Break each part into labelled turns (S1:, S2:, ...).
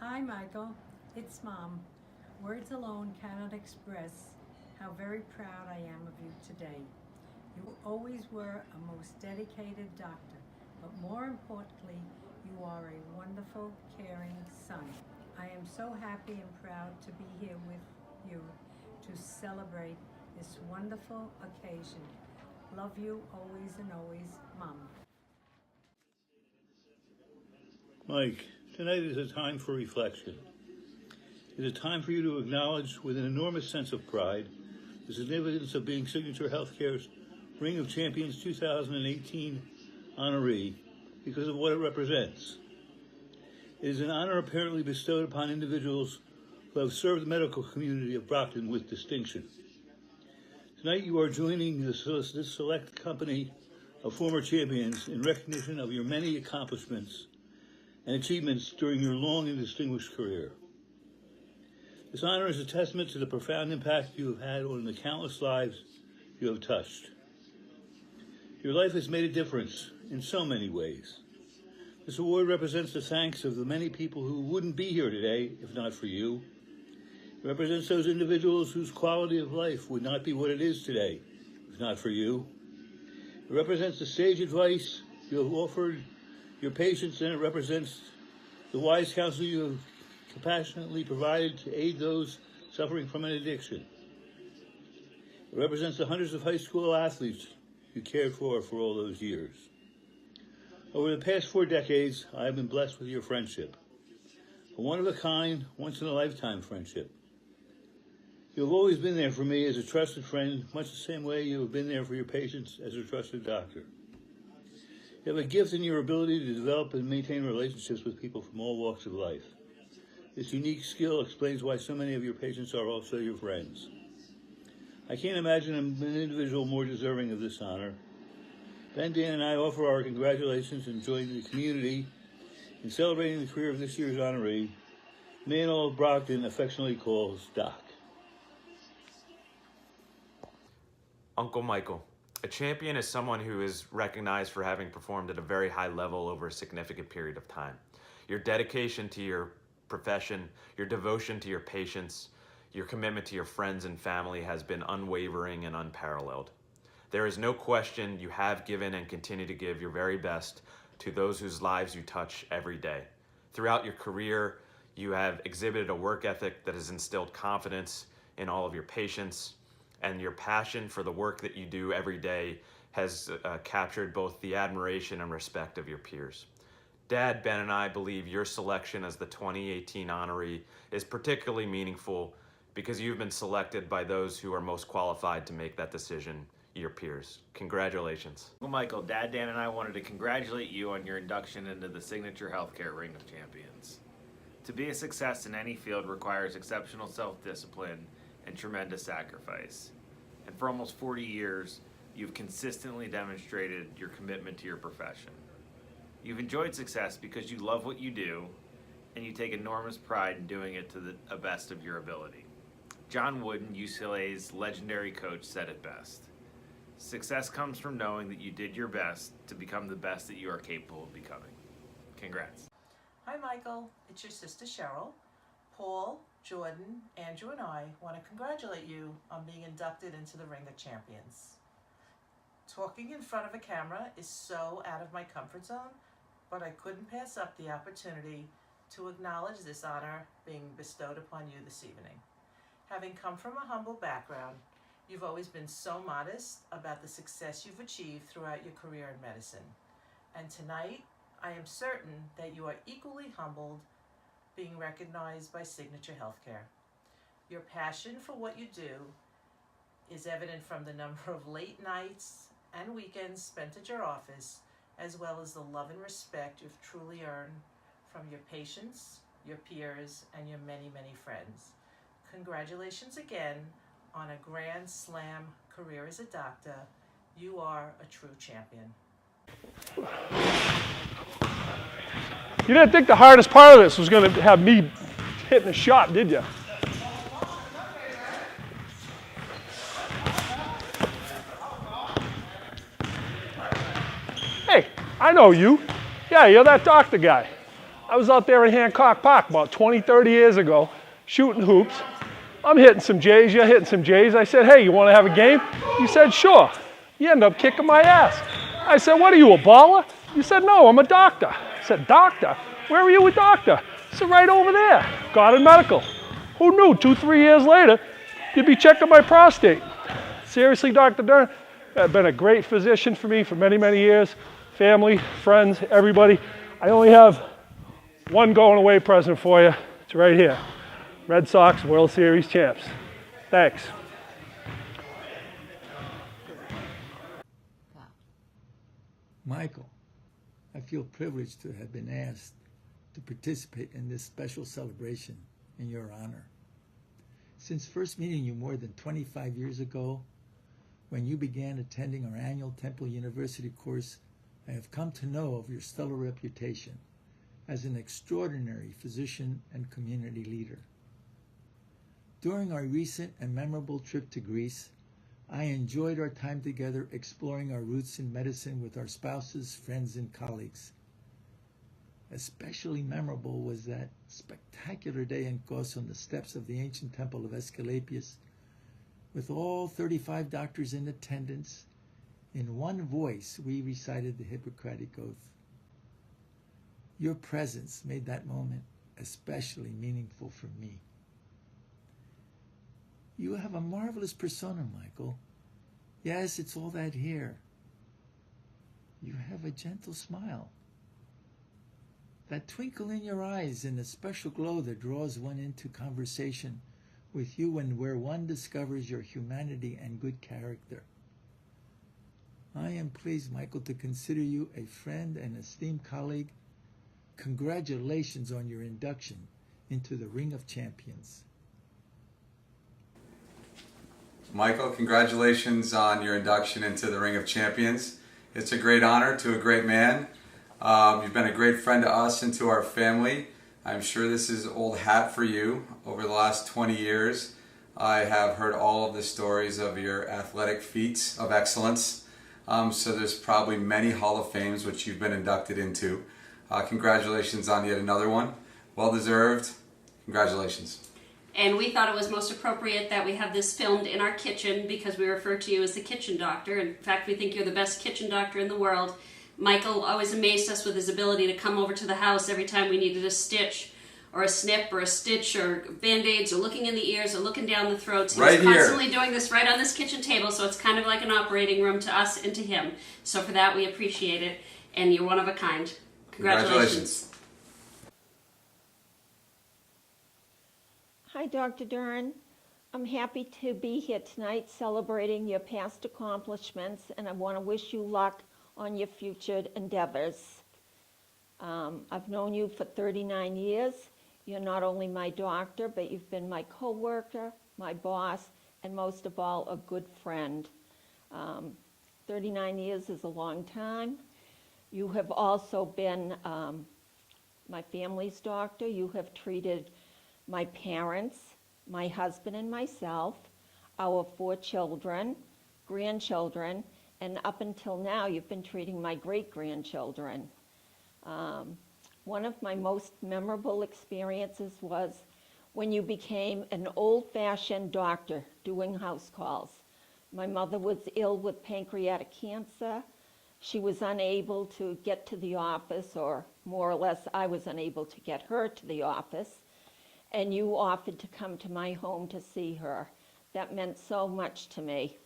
S1: Hi, Michael. It's Mom. Words alone cannot express how very proud I am of you today. You always were a most dedicated doctor, but more importantly, you are a wonderful, caring son. I am so happy and proud to be here with you to celebrate this wonderful occasion. Love you always and always, Mom.
S2: Mike, tonight is a time for reflection. It is a time for you to acknowledge with an enormous sense of pride the significance of being Signature Healthcare's Ring of Champions 2018 honoree because of what it represents. It is an honor apparently bestowed upon individuals who have served the medical community of Brockton with distinction. Tonight you are joining this select company of former champions in recognition of your many accomplishments and achievements during your long and distinguished career. This honor is a testament to the profound impact you have had on the countless lives you have touched. Your life has made a difference in so many ways. This award represents the thanks of the many people who wouldn't be here today if not for you. It represents those individuals whose quality of life would not be what it is today if not for you. It represents the sage advice you have offered your patients, and it represents the wise counsel you have compassionately provided to aid those suffering from an addiction. It represents the hundreds of high school athletes you cared for all those years. Over the past 4 decades, I have been blessed with your friendship, a one-of-a-kind, once-in-a-lifetime friendship. You have always been there for me as a trusted friend, much the same way you have been there for your patients as a trusted doctor. You have a gift in your ability to develop and maintain relationships with people from all walks of life. This unique skill explains why so many of your patients are also your friends. I can't imagine an individual more deserving of this honor. Ben, Dan, and I offer our congratulations and join the community in celebrating the career of this year's honoree, man all of Brockton affectionately calls Doc.
S3: Uncle Michael. A champion is someone who is recognized for having performed at a very high level over a significant period of time. Your dedication to your profession, your devotion to your patients, your commitment to your friends and family has been unwavering and unparalleled. There is no question you have given and continue to give your very best to those whose lives you touch every day. Throughout your career, you have exhibited a work ethic that has instilled confidence in all of your patients, and your passion for the work that you do every day has captured both the admiration and respect of your peers. Dad, Ben, and I believe your selection as the 2018 honoree is particularly meaningful because you've been selected by those who are most qualified to make that decision, your peers. Congratulations.
S4: Well, Michael, Dad, Dan, and I wanted to congratulate you on your induction into the Signature Healthcare Ring of Champions. To be a success in any field requires exceptional self-discipline and tremendous sacrifice. And for almost 40 years, you've consistently demonstrated your commitment to your profession. You've enjoyed success because you love what you do, and you take enormous pride in doing it to the best of your ability. John Wooden, UCLA's legendary coach, said it best. Success comes from knowing that you did your best to become the best that you are capable of becoming. Congrats.
S5: Hi, Michael. It's your sister Cheryl. Paul, Jordan, Andrew, and I want to congratulate you on being inducted into the Ring of Champions. Talking in front of a camera is so out of my comfort zone, but I couldn't pass up the opportunity to acknowledge this honor being bestowed upon you this evening. Having come from a humble background, you've always been so modest about the success you've achieved throughout your career in medicine. And tonight, I am certain that you are equally humbled being recognized by Signature Healthcare. Your passion for what you do is evident from the number of late nights and weekends spent at your office, as well as the love and respect you've truly earned from your patients, your peers, and your many, many friends. Congratulations again on a grand slam career as a doctor. You are a true champion.
S6: You didn't think the hardest part of this was going to have me hitting a shot, did you? Hey, I know you. Yeah, you're that doctor guy. I was out there in Hancock Park about 20, 30 years ago, shooting hoops. I'm hitting some J's, you're hitting some J's. I said, hey, you want to have a game? You said, sure. You end up kicking my ass. I said, what are you, a baller? You said, no, I'm a doctor. I said, doctor? Where are you a doctor? I said, right over there, Garden Medical. Who knew 2, 3 years later, you'd be checking my prostate? Seriously, Dr. Dern, you've been a great physician for me for many, many years. Family, friends, everybody. I only have one going away present for you. It's right here. Red Sox World Series champs. Thanks.
S7: Michael, I feel privileged to have been asked to participate in this special celebration in your honor. Since first meeting you more than 25 years ago, when you began attending our annual Temple University course, I have come to know of your stellar reputation as an extraordinary physician and community leader. During our recent and memorable trip to Greece, I enjoyed our time together exploring our roots in medicine with our spouses, friends, and colleagues. Especially memorable was that spectacular day in Kos on the steps of the ancient temple of Asclepius, with all 35 doctors in attendance. In one voice, we recited the Hippocratic Oath. Your presence made that moment especially meaningful for me. You have a marvelous persona, Michael. Yes, it's all that hair. You have a gentle smile. That twinkle in your eyes and a special glow that draws one into conversation with you and where one discovers your humanity and good character. I am pleased, Michael, to consider you a friend and esteemed colleague. Congratulations on your induction into the Ring of Champions.
S8: Michael, congratulations on your induction into the Ring of Champions. It's a great honor to a great man. You've been a great friend to us and to our family. I'm sure this is old hat for you. Over the last 20 years, I have heard all of the stories of your athletic feats of excellence. So there's probably many Hall of Fames which you've been inducted into. Congratulations on yet another one. Well deserved. Congratulations.
S9: And we thought it was most appropriate that we have this filmed in our kitchen because we refer to you as the kitchen doctor. In fact, we think you're the best kitchen doctor in the world. Michael always amazed us with his ability to come over to the house every time we needed a stitch or a snip or a stitch or Band-Aids or looking in the ears or looking down the throat. So he's constantly doing this right on this kitchen table, so it's kind of like an operating room to us and to him. So for that, we appreciate it, and you're one of a kind. Congratulations.
S10: Hi, Dr. Dern. I'm happy to be here tonight celebrating your past accomplishments, and I want to wish you luck on your future endeavors. I've known you for 39 years. You're not only my doctor, but you've been my co-worker, my boss, and most of all, a good friend. 39 years is a long time. You have also been my family's doctor. You have treated my parents, my husband and myself, our 4 children, grandchildren, and up until now, you've been treating my great-grandchildren. One of my most memorable experiences was when you became an old-fashioned doctor doing house calls. My mother was ill with pancreatic cancer. She was unable to get to the office, or more or less, I was unable to get her to the office. And you offered to come to my home to see her. That meant so much to me.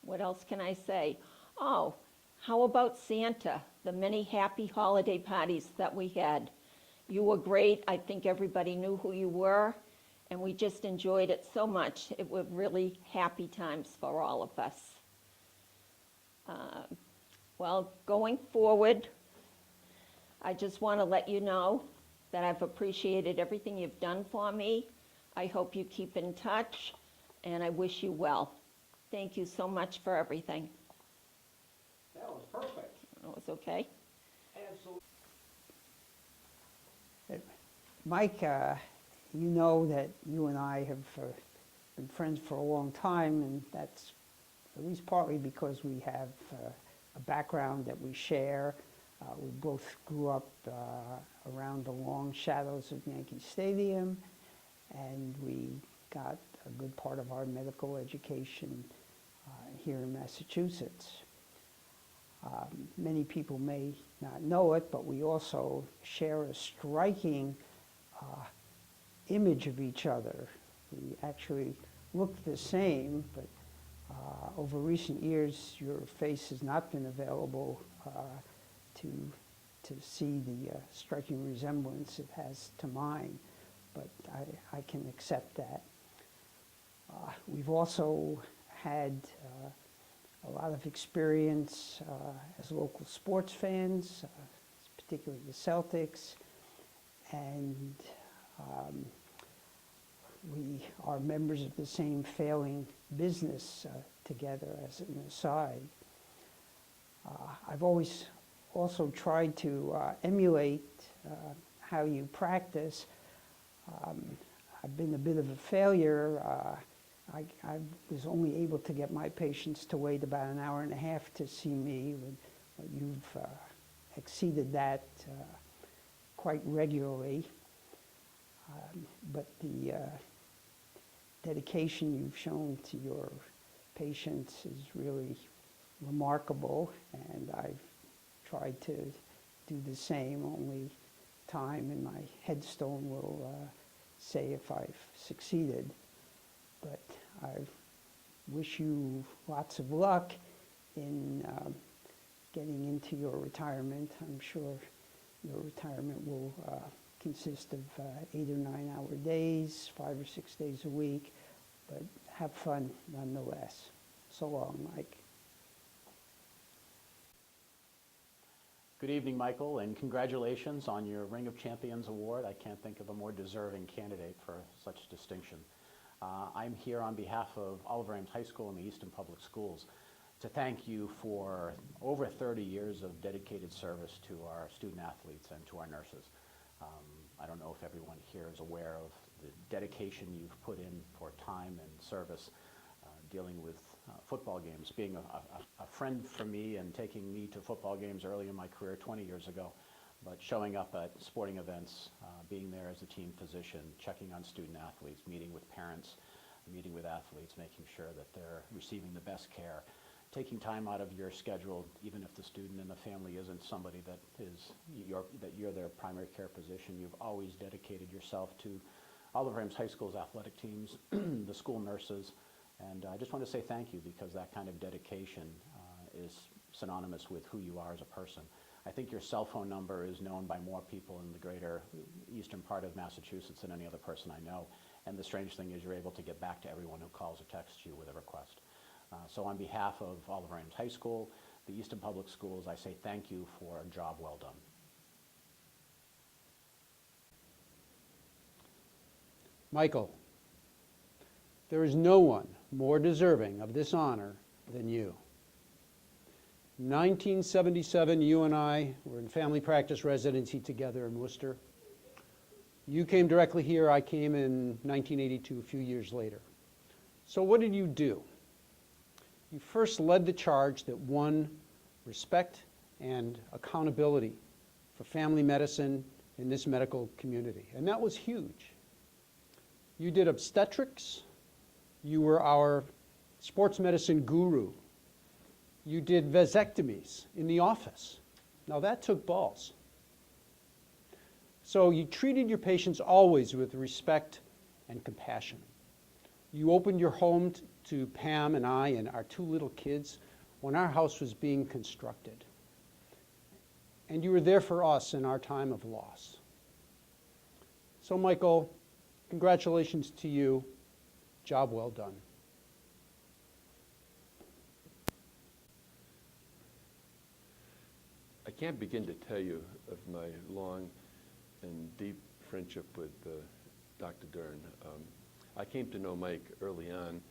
S10: What else can I say? Oh, how about Santa, the many happy holiday parties that we had? You were great. I think everybody knew who you were, and we just enjoyed it so much. It were really happy times for all of us. Well, going forward, I just want to let you know that I've appreciated everything you've done for me. I hope you keep in touch, and I wish you well. Thank you so much for everything.
S6: That was perfect.
S10: That was okay?
S6: Absolutely.
S11: Mike, you know that you and I have been friends for a long time, and that's at least partly because we have a background that we share. We both grew up around the long shadows of Yankee Stadium, and we got a good part of our medical education here in Massachusetts. Many people may not know it, but we also share a striking image of each other. We actually look the same, but over recent years, your face has not been available to see the striking resemblance it has to mine, but I can accept that. We've also had a lot of experience as local sports fans, particularly the Celtics, and we are members of the same failing business together as an aside. I've always also tried to emulate how you practice. I've been a bit of a failure. I was only able to get my patients to wait about an hour and a half to see me, but you've exceeded that quite regularly. But the dedication you've shown to your patients is really remarkable, and I've tried to do the same. Only time in my headstone will say if I've succeeded. But I wish you lots of luck in getting into your retirement. I'm sure your retirement will consist of 8 or 9 hour days, 5 or 6 days a week, but have fun nonetheless. So long, Mike.
S12: Good evening, Michael, and congratulations on your Ring of Champions award. I can't think of a more deserving candidate for such distinction. I'm here on behalf of Oliver Ames High School and the Easton Public Schools to thank you for over 30 years of dedicated service to our student athletes and to our nurses. I don't know if everyone here is aware of the dedication you've put in for time and service dealing with football games, being a friend for me and taking me to football games early in my career 20 years ago, but showing up at sporting events, being there as a team physician, checking on student athletes, meeting with parents, meeting with athletes, making sure that they're receiving the best care, taking time out of your schedule, even if the student and the family isn't somebody that you're their primary care physician. You've always dedicated yourself to Oliver Ames High School's athletic teams, the school nurses, and I just want to say thank you, because that kind of dedication is synonymous with who you are as a person. I think your cell phone number is known by more people in the greater eastern part of Massachusetts than any other person I know. And the strange thing is you're able to get back to everyone who calls or texts you with a request. So on behalf of Oliver Ames High School, the Easton Public Schools, I say thank you for a job well done.
S11: Michael, there is no one more deserving of this honor than you. 1977, you and I were in family practice residency together in Worcester. You came directly here, I came in 1982, a few years later. So what did you do? You first led the charge that won respect and accountability for family medicine in this medical community, and that was huge. You did obstetrics. You were our sports medicine guru. You did vasectomies in the office. Now that took balls. So you treated your patients always with respect and compassion. You opened your home to Pam and I and our 2 little kids when our house was being constructed. And you were there for us in our time of loss. So Michael, congratulations to you. Job well done.
S13: I can't begin to tell you of my long and deep friendship with Dr. Dern. I came to know Mike early on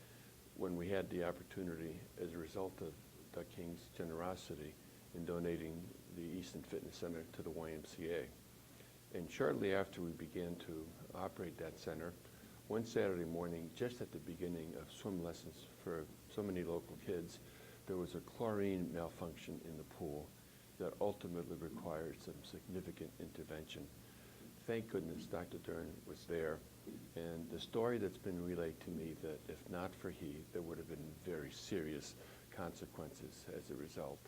S13: when we had the opportunity, as a result of Doug King's generosity in donating the Easton Fitness Center to the YMCA. And shortly after we began to operate that center, one Saturday morning, just at the beginning of swim lessons for so many local kids, there was a chlorine malfunction in the pool. that ultimately required some significant intervention. Thank goodness Dr. Dern was there, and the story that's been relayed to me that if not for he, there would have been very serious consequences as a result.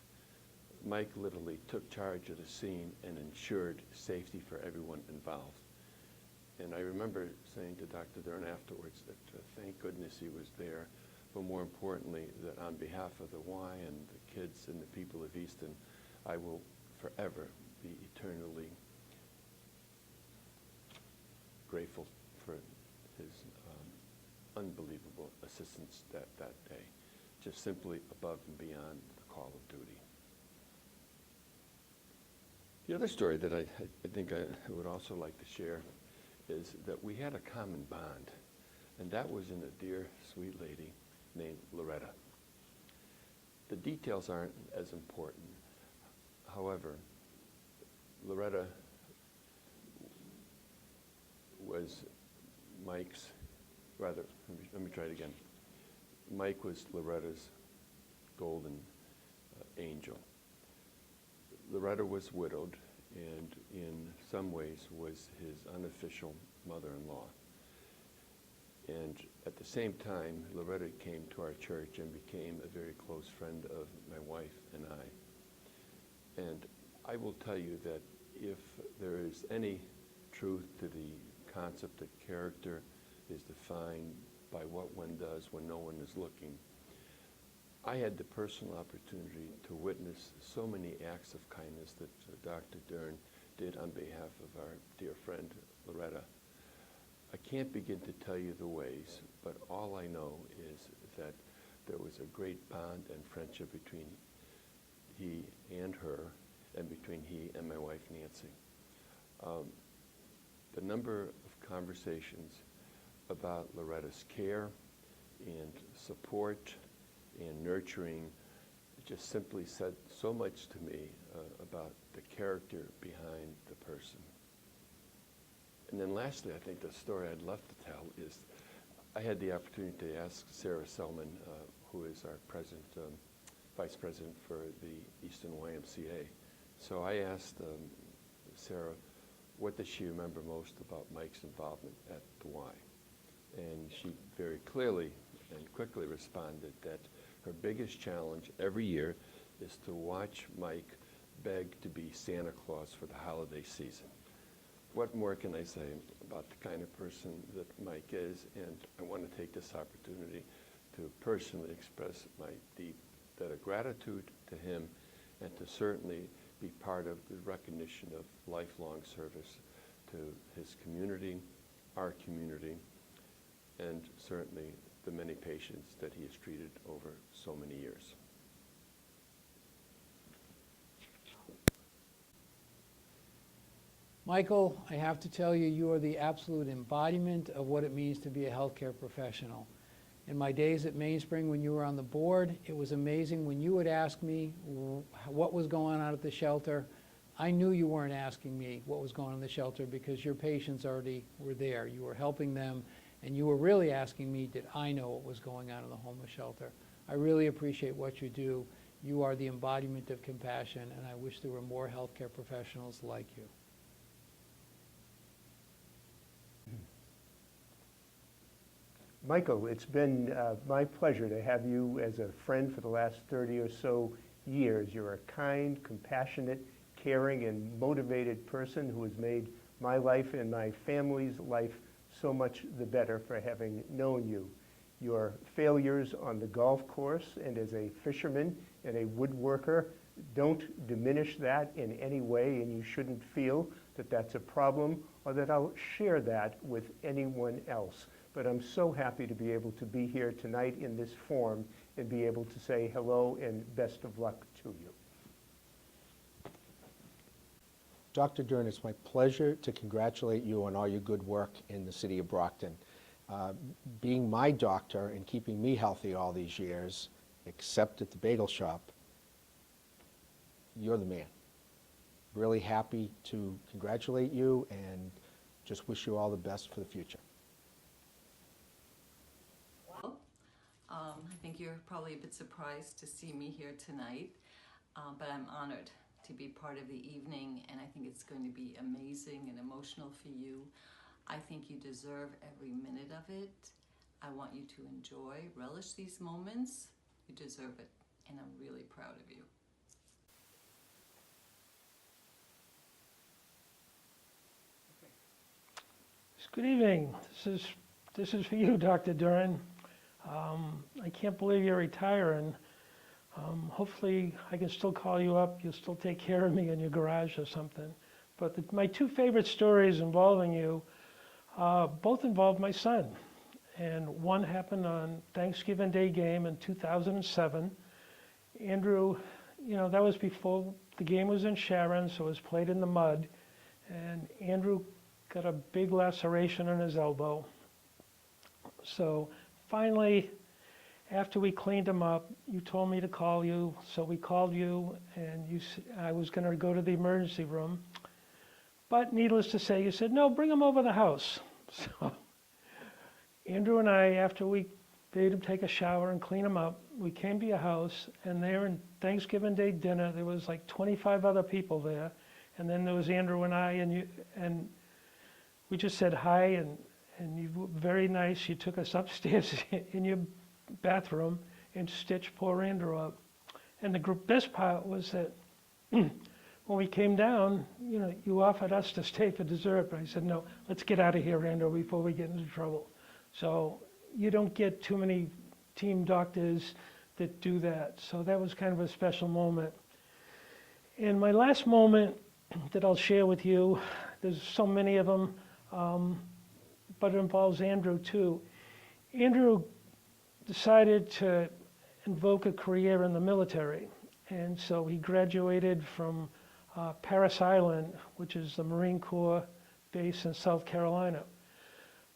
S13: Mike literally took charge of the scene and ensured safety for everyone involved. And I remember saying to Dr. Dern afterwards that thank goodness he was there, but more importantly, that on behalf of the Y and the kids and the people of Easton, I will forever be eternally grateful for his unbelievable assistance that day, just simply above and beyond the call of duty. The other story that I think I would also like to share is that we had a common bond, and that was in a dear, sweet lady named Loretta. The details aren't as important. However, Loretta was Mike's, rather, let me try it again. Mike was Loretta's golden angel. Loretta was widowed and in some ways was his unofficial mother-in-law. And at the same time, Loretta came to our church and became a very close friend of my wife and I. And I will tell you that if there is any truth to the concept that character is defined by what one does when no one is looking, I had the personal opportunity to witness so many acts of kindness that Dr. Dern did on behalf of our dear friend Loretta. I can't begin to tell you the ways, but all I know is that there was a great bond and friendship between he and her, and between he and my wife Nancy. The number of conversations about Loretta's care and support and nurturing just simply said so much to me about the character behind the person. And then lastly, I think the story I'd love to tell is I had the opportunity to ask Sarah Selman, who is our vice president for the Easton YMCA. So I asked Sarah, what does she remember most about Mike's involvement at the Y? And she very clearly and quickly responded that her biggest challenge every year is to watch Mike beg to be Santa Claus for the holiday season. What more can I say about the kind of person that Mike is? And I want to take this opportunity to personally express my deep debt of gratitude to him, and to certainly be part of the recognition of lifelong service to his community, our community, and certainly the many patients that he has treated over so many years.
S14: Michael, I have to tell you, you are the absolute embodiment of what it means to be a healthcare professional. In my days at Mainspring when you were on the board, it was amazing when you would ask me what was going on at the shelter. I knew you weren't asking me what was going on in the shelter because your patients already were there. You were helping them, and you were really asking me, did I know what was going on in the homeless shelter? I really appreciate what you do. You are the embodiment of compassion, and I wish there were more healthcare professionals like you.
S15: Michael, it's been my pleasure to have you as a friend for the last 30 or so years. You're a kind, compassionate, caring, and motivated person who has made my life and my family's life so much the better for having known you. Your failures on the golf course and as a fisherman and a woodworker don't diminish that in any way, and you shouldn't feel that that's a problem or that I'll share that with anyone else. But I'm so happy to be able to be here tonight in this forum and be able to say hello and best of luck to you.
S16: Dr. Dern, it's my pleasure to congratulate you on all your good work in the city of Brockton. Being my doctor and keeping me healthy all these years, except at the bagel shop, you're the man. Really happy to congratulate you and just wish you all the best for the future.
S17: I think you're probably a bit surprised to see me here tonight, but I'm honored to be part of the evening, and I think it's going to be amazing and emotional for you. I think you deserve every minute of it. I want you to enjoy, relish these moments. You deserve it, and I'm really proud of you.
S6: Good evening. This is for you, Dr. Dern. I can't believe you're retiring. Hopefully I can still call you up. You'll still take care of me in your garage or something. But my two favorite stories involving you both involve my son. And one happened on Thanksgiving Day game in 2007. Andrew, that was before the game was in Sharon, so it was played in the mud. And Andrew got a big laceration on his elbow. So finally, after we cleaned him up, you told me to call you. So we called you, and I was going to go to the emergency room. But needless to say, you said, no, bring him over the house. So Andrew and I, after we made him take a shower and clean him up, we came to your house, and there in Thanksgiving Day dinner, there was like 25 other people there. And then there was Andrew and I, and we just said hi, and you were very nice. You took us upstairs in your bathroom and stitched poor Andrew up. And the best part was that when we came down, you offered us to stay for dessert, but I said, no, let's get out of here, Andrew, before we get into trouble. So you don't get too many team doctors that do that. So that was kind of a special moment. And my last moment that I'll share with you, there's so many of them, but it involves Andrew too. Andrew decided to invoke a career in the military, and so he graduated from Parris Island, which is the Marine Corps base in South Carolina.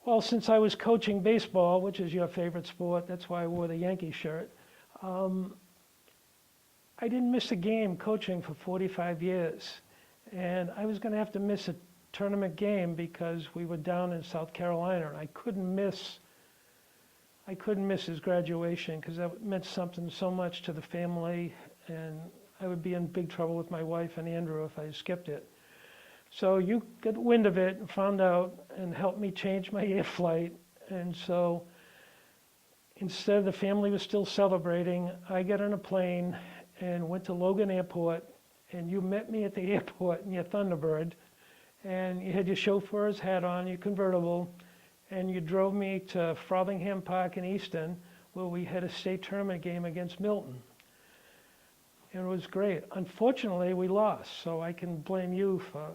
S6: Well, since I was coaching baseball, which is your favorite sport, that's why I wore the Yankee shirt, I didn't miss a game coaching for 45 years. And I was going to have to miss a tournament game because we were down in South Carolina, and I couldn't miss his graduation because that meant something so much to the family, and I would be in big trouble with my wife and Andrew if I skipped it. So you got wind of it and found out and helped me change my air flight. And so instead the family was still celebrating, I got on a plane and went to Logan Airport, and you met me at the airport in your Thunderbird, and you had your chauffeur's hat on, your convertible, and you drove me to Frothingham Park in Easton, where we had a state tournament game against Milton. And it was great. Unfortunately, we lost, so I can blame you for,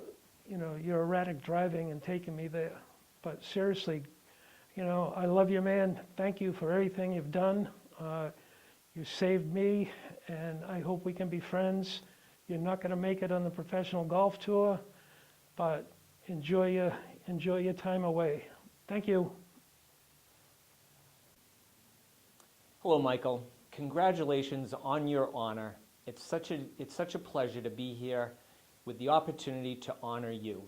S6: your erratic driving and taking me there. But seriously, I love you, man. Thank you for everything you've done. You saved me, and I hope we can be friends. You're not going to make it on the professional golf tour, but enjoy your time away. Thank you.
S18: Hello, Michael. Congratulations on your honor. It's such a pleasure to be here with the opportunity to honor you.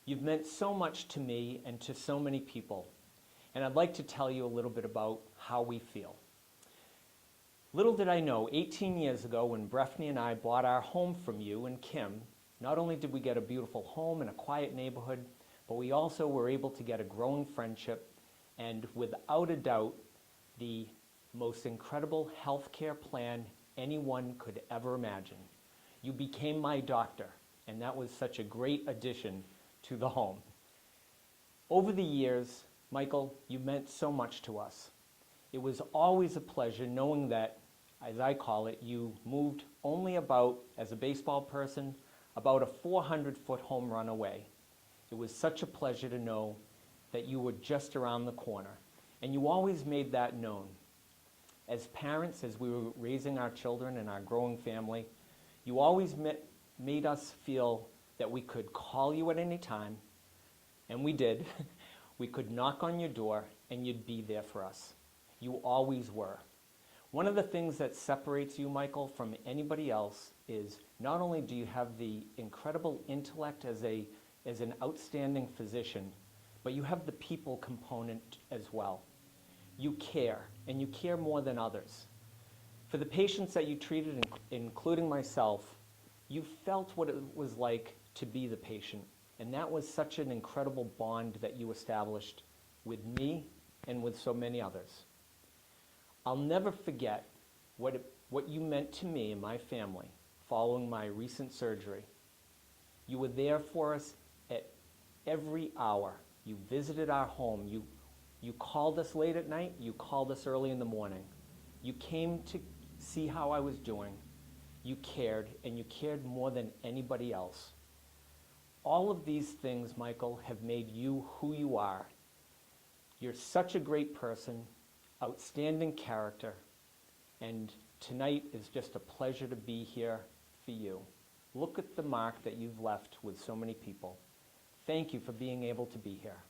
S18: You've meant so much to me and to so many people, and I'd like to tell you a little bit about how we feel. Little did I know, 18 years ago when Breffney and I bought our home from you and Kim, not only did we get a beautiful home in a quiet neighborhood, but we also were able to get a growing friendship and, without a doubt, the most incredible healthcare plan anyone could ever imagine. You became my doctor, and that was such a great addition to the home. Over the years, Michael, you meant so much to us. It was always a pleasure knowing that, as I call it, you moved only about, as a baseball person, about a 400-foot home run away. It was such a pleasure to know that you were just around the corner, and you always made that known. As parents, as we were raising our children and our growing family, you always made us feel that we could call you at any time, and we did. We could knock on your door, and you'd be there for us. You always were. One of the things that separates you, Michael, from anybody else is not only do you have the incredible intellect as an outstanding physician, but you have the people component as well. You care, and you care more than others. For the patients that you treated, including myself, You felt what it was like to be the patient, and that was such an incredible bond that you established with me and with so many others. I'll never forget what you meant to me and my family following my recent surgery. You were there for us at every hour. You visited our home. You called us late at night. You called us early in the morning. You came to see how I was doing. You cared, and you cared more than anybody else. All of these things, Michael, have made you who you are. You're such a great person, outstanding character, and tonight is just a pleasure to be here for you. Look at the mark that you've left with so many people. Thank you for being able to be here.